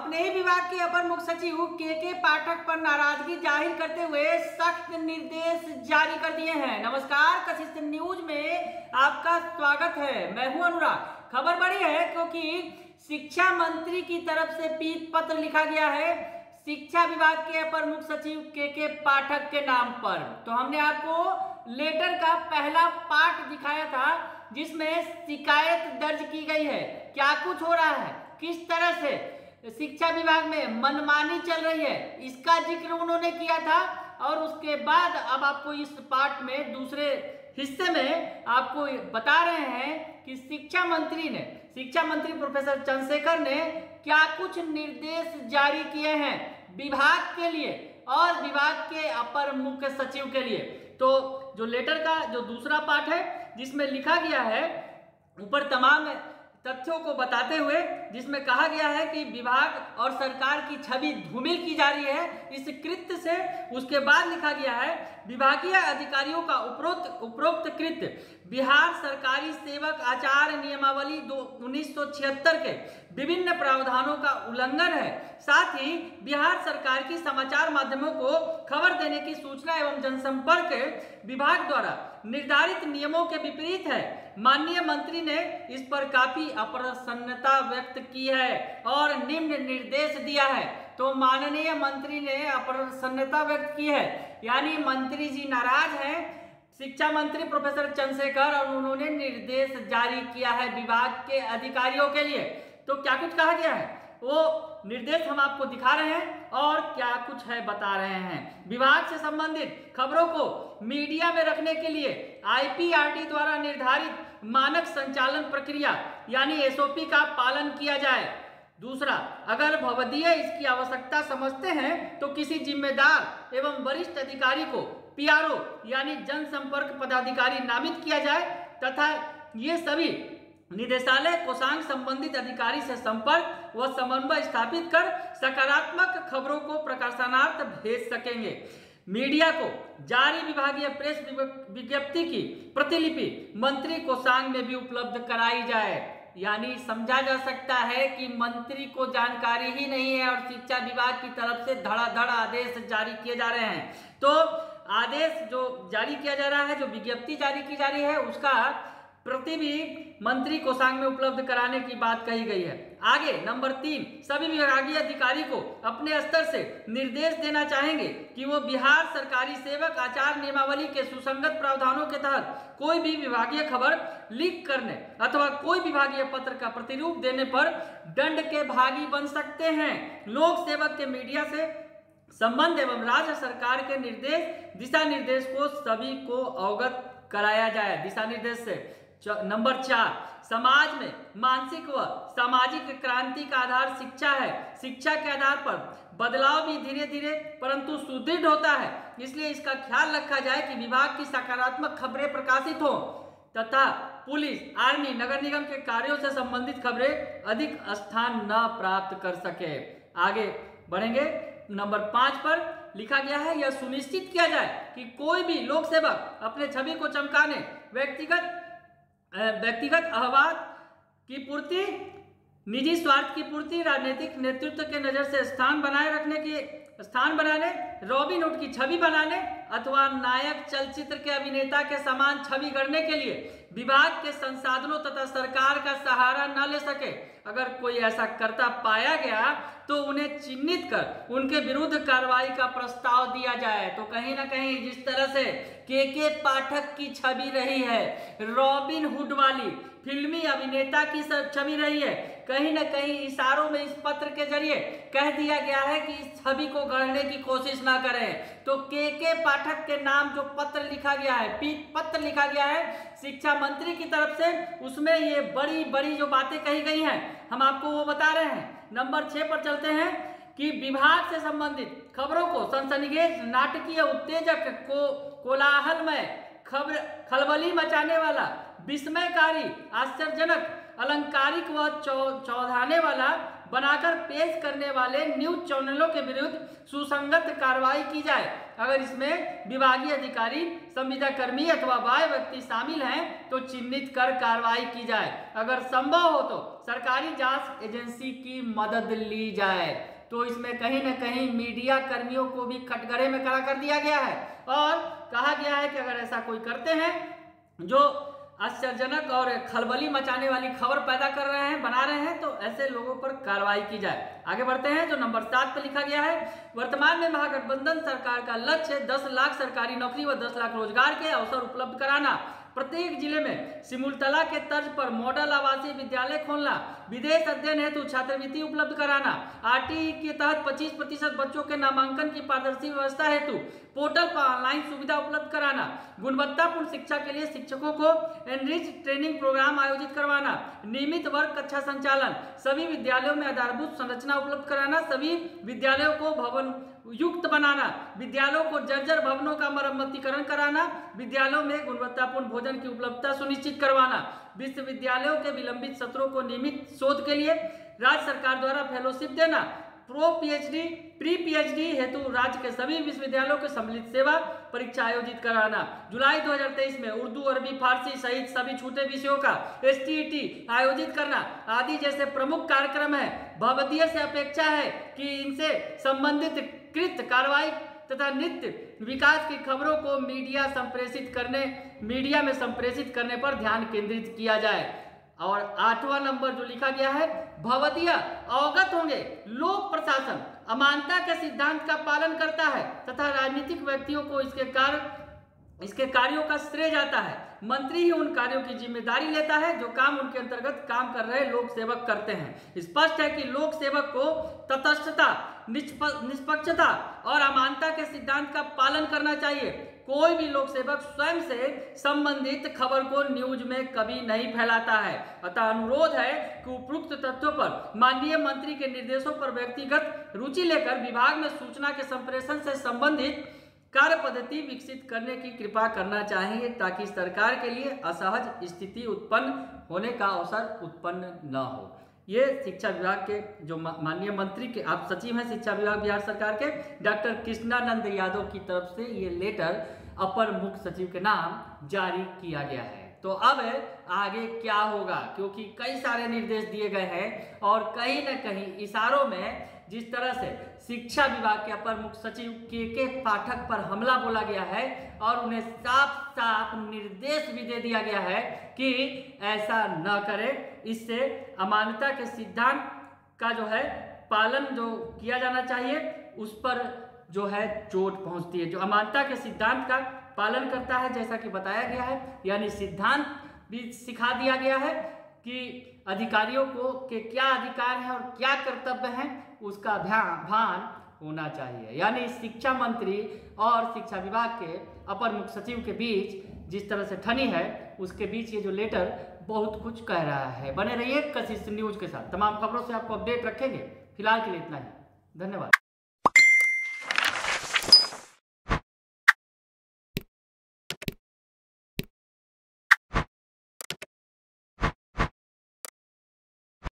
अपने ही विभाग के अपर मुख्य सचिव के पाठक पर नाराजगी जाहिर करते हुए सख्त निर्देश जारी कर दिए हैं। नमस्कार, कशिश न्यूज में आपका स्वागत है। मैं हूं अनुराग। खबर बड़ी है क्योंकि शिक्षा मंत्री की तरफ से पीत पत्र लिखा गया है शिक्षा विभाग के अपर मुख्य सचिव के पाठक के नाम पर। तो हमने आपको लेटर का पहला पार्ट दिखाया था जिसमें शिकायत दर्ज की गई है, क्या कुछ हो रहा है, किस तरह से शिक्षा विभाग में मनमानी चल रही है, इसका जिक्र उन्होंने किया था। और उसके बाद अब आपको इस पार्ट में दूसरे हिस्से में आपको बता रहे हैं कि शिक्षा मंत्री प्रोफेसर चंद्रशेखर ने क्या कुछ निर्देश जारी किए हैं विभाग के लिए और विभाग के अपर मुख्य सचिव के लिए। तो जो लेटर का जो दूसरा पार्ट है जिसमें लिखा गया है ऊपर तमाम तथ्यों को बताते हुए, जिसमें कहा गया है कि विभाग और सरकार की छवि धूमिल की जा रही है इस कृत्य से। उसके बाद लिखा गया है विभागीय अधिकारियों का उपरोक्त कृत्य बिहार सरकारी सेवक आचार नियमावली 1976 के विभिन्न प्रावधानों का उल्लंघन है। साथ ही बिहार सरकार की समाचार माध्यमों को खबर देने की सूचना एवं जनसंपर्क विभाग द्वारा निर्धारित नियमों के विपरीत है। माननीय मंत्री ने इस पर काफी अप्रसन्नता व्यक्त की है और निम्न निर्देश दिया है। तो माननीय मंत्री ने अप्रसन्नता व्यक्त की है, यानी मंत्री जी नाराज हैं शिक्षा मंत्री प्रोफेसर चंद्रशेखर, और उन्होंने निर्देश जारी किया है विभाग के अधिकारियों के लिए। तो क्या कुछ कहा गया है वो निर्देश हम आपको दिखा रहे हैं और क्या कुछ है बता रहे हैं। विभाग से संबंधित खबरों को मीडिया में रखने के लिए IPRD द्वारा निर्धारित मानक संचालन प्रक्रिया यानी SOP का पालन किया जाए। दूसरा, अगर भवदीय इसकी आवश्यकता समझते हैं तो किसी जिम्मेदार एवं वरिष्ठ अधिकारी को PRO यानी जनसंपर्क पदाधिकारी नामित किया जाए तथा ये सभी निदेशालय कोषांग संबंधित अधिकारी से संपर्क व समन्वय स्थापित कर सकारात्मक खबरों को प्रकाशनार्थ भेज सकेंगे। मीडिया को जारी विभागीय प्रेस विज्ञप्ति की प्रतिलिपि मंत्री कोषांग में भी उपलब्ध कराई जाए। यानी समझा जा सकता है कि मंत्री को जानकारी ही नहीं है और शिक्षा विभाग की तरफ से धड़ाधड़ आदेश जारी किए जा रहे हैं। तो आदेश जो जारी किया जा रहा है, जो विज्ञप्ति जारी की जा रही है, उसका प्रति भी मंत्री कोषांग में उपलब्ध कराने की बात कही गई है। आगे नंबर 3, सभी विभागीय अधिकारी को अपने स्तर से निर्देश देना चाहेंगे कि वो बिहार सरकारी सेवक आचार नियमावली के सुसंगत प्रावधानों के तहत कोई भी विभागीय खबर लीक करने अथवा कोई विभागीय पत्र का प्रतिरूप देने पर दंड के भागी बन सकते हैं। लोक सेवक के मीडिया से संबंध एवं राज्य सरकार के दिशा निर्देश को सभी को अवगत कराया जाए। दिशा निर्देश से नंबर 4, समाज में मानसिक व सामाजिक क्रांति का आधार शिक्षा है। शिक्षा के आधार पर बदलाव भी धीरे धीरे परंतु सुदृढ़ होता है, इसलिए इसका ख्याल रखा जाए कि विभाग की सकारात्मक खबरें प्रकाशित हो तथा पुलिस, आर्मी, नगर निगम के कार्यों से संबंधित खबरें अधिक स्थान न प्राप्त कर सके। आगे बढ़ेंगे नंबर 5 पर लिखा गया है यह सुनिश्चित किया जाए कि कोई भी लोक सेवक अपने छवि को चमकाने, व्यक्तिगत अहवाल की पूर्ति, निजी स्वार्थ की पूर्ति, राजनीतिक नेतृत्व के नजर से स्थान बनाने, रॉबिन हुड की छवि बनाने अथवा नायक चलचित्र के अभिनेता के समान छवि गढ़ने के लिए विभाग के संसाधनों तथा सरकार का सहारा न ले सके। अगर कोई ऐसा करता पाया गया तो उन्हें चिन्हित कर उनके विरुद्ध कार्रवाई का प्रस्ताव दिया जाए। तो कहीं ना कहीं जिस तरह से के पाठक की छवि रही है, रॉबिन हुड वाली फिल्मी अभिनेता की छवि रही है, कहीं ना कहीं इशारों में इस पत्र के जरिए कह दिया गया है कि इस छवि को गढ़ने की कोशिश ना करें। तो के पाठक के नाम जो पत्र लिखा गया है, पत्र लिखा गया है शिक्षा मंत्री की तरफ से, उसमें ये बड़ी बड़ी जो बातें कही गई हैं हम आपको वो बता रहे हैं। नंबर 6 पर चलते हैं कि विभाग से संबंधित खबरों को सनसनीखेज, नाटकीय, उत्तेजक, कोलाहलमय, खलबली मचाने वाला, विस्मयकारी, आश्चर्यजनक, अलंकारिक व चौंकाने वाला बनाकर पेश करने वाले न्यूज चैनलों के विरुद्ध सुसंगत कार्रवाई की जाए। अगर इसमें विभागीय अधिकारी, संविदा कर्मी अथवा बाह्य व्यक्ति शामिल हैं तो चिन्हित कर कार्रवाई की जाए। अगर संभव हो तो सरकारी जांच एजेंसी की मदद ली जाए। तो इसमें कहीं ना कहीं मीडिया कर्मियों को भी कटघरे में खड़ा कर दिया गया है और कहा गया है कि अगर ऐसा कोई करते हैं जो आश्चर्यजनक और खलबली मचाने वाली खबर पैदा कर रहे हैं, बना रहे हैं, तो ऐसे लोगों पर कार्रवाई की जाए। आगे बढ़ते हैं। जो नंबर 7 पर लिखा गया है, वर्तमान में महागठबंधन सरकार का लक्ष्य 10 लाख सरकारी नौकरी व 10 लाख रोजगार के अवसर उपलब्ध कराना, प्रत्येक जिले में सिमुलतला के तर्ज पर मॉडल आवासीय विद्यालय खोलना, विदेश अध्ययन हेतु छात्रवृत्ति उपलब्ध कराना, आरटीई के तहत 25% बच्चों के नामांकन की पारदर्शी व्यवस्था हेतु पोर्टल पर ऑनलाइन सुविधा उपलब्ध कराना, गुणवत्तापूर्ण शिक्षा के लिए शिक्षकों को एनरिच ट्रेनिंग प्रोग्राम आयोजित करवाना, नियमित वर्ग कक्षा संचालन, सभी विद्यालयों में आधारभूत संरचना उपलब्ध कराना, सभी विद्यालयों को भवन युक्त बनाना, विद्यालयों को जर्जर भवनों का मरम्मतीकरण कराना, विद्यालयों में गुणवत्तापूर्ण भोजन की उपलब्धता सुनिश्चित करवाना, विश्वविद्यालयों के विलंबित सत्रों को नियमित शोध के लिए राज्य सरकार द्वारा फेलोशिप देना, प्री पीएचडी हेतु राज्य के सभी विश्वविद्यालयों के सम्मिलित सेवा परीक्षा आयोजित कराना, जुलाई 2023 में उर्दू, अरबी, फारसी सहित सभी छूटे विषयों का STET आयोजित करना आदि जैसे प्रमुख कार्यक्रम है। भवदीय से अपेक्षा है कि इनसे संबंधित कृत कार्रवाई तथा नित्य विकास की खबरों को मीडिया में संप्रेषित करने पर ध्यान केंद्रित किया जाए। और 8वां नंबर जो लिखा गया है, भवदीय अवगत होंगे लोक प्रशासन अमानता के सिद्धांत का पालन करता है तथा राजनीतिक व्यक्तियों को इसके कार्यों का श्रेय जाता है। मंत्री ही उन कार्यों की जिम्मेदारी लेता है जो काम उनके अंतर्गत काम कर रहे लोक सेवक करते हैं। स्पष्ट है कि लोक सेवक को तटस्थता, निष्पक्षता और अमानता के सिद्धांत का पालन करना चाहिए। कोई भी लोक सेवक स्वयं से संबंधित खबर को न्यूज में कभी नहीं फैलाता है। अतः अनुरोध है कि उपयुक्त तथ्यों पर माननीय मंत्री के निर्देशों पर व्यक्तिगत रुचि लेकर विभाग में सूचना के संप्रेषण से संबंधित कार्य पद्धति विकसित करने की कृपा करना चाहिए ताकि सरकार के लिए असहज स्थिति उत्पन्न होने का अवसर उत्पन्न न हो। ये शिक्षा विभाग के जो माननीय मंत्री के आप सचिव हैं शिक्षा विभाग बिहार सरकार के डॉक्टर कृष्णानंद यादव की तरफ से ये लेटर अपर मुख्य सचिव के नाम जारी किया गया है। तो अब आगे क्या होगा, क्योंकि कई सारे निर्देश दिए गए हैं और कहीं न कहीं इशारों में जिस तरह से शिक्षा विभाग के अपर मुख्य सचिव के पाठक पर हमला बोला गया है और उन्हें साफ साफ निर्देश भी दे दिया गया है कि ऐसा न करें, इससे अमानता के सिद्धांत का जो है पालन जो किया जाना चाहिए उस पर जो है चोट पहुंचती है। जो अमानता के सिद्धांत का पालन करता है जैसा कि बताया गया है, यानी सिद्धांत भी सिखा दिया गया है कि अधिकारियों को के क्या अधिकार है और क्या कर्तव्य है उसका भान होना चाहिए। यानी शिक्षा मंत्री और शिक्षा विभाग के अपर मुख्य सचिव के बीच जिस तरह से ठनी है उसके बीच ये जो लेटर बहुत कुछ कह रहा है। बने रहिए कशिश न्यूज के साथ, तमाम खबरों से आपको अपडेट रखेंगे। फिलहाल के लिए इतना ही, धन्यवाद।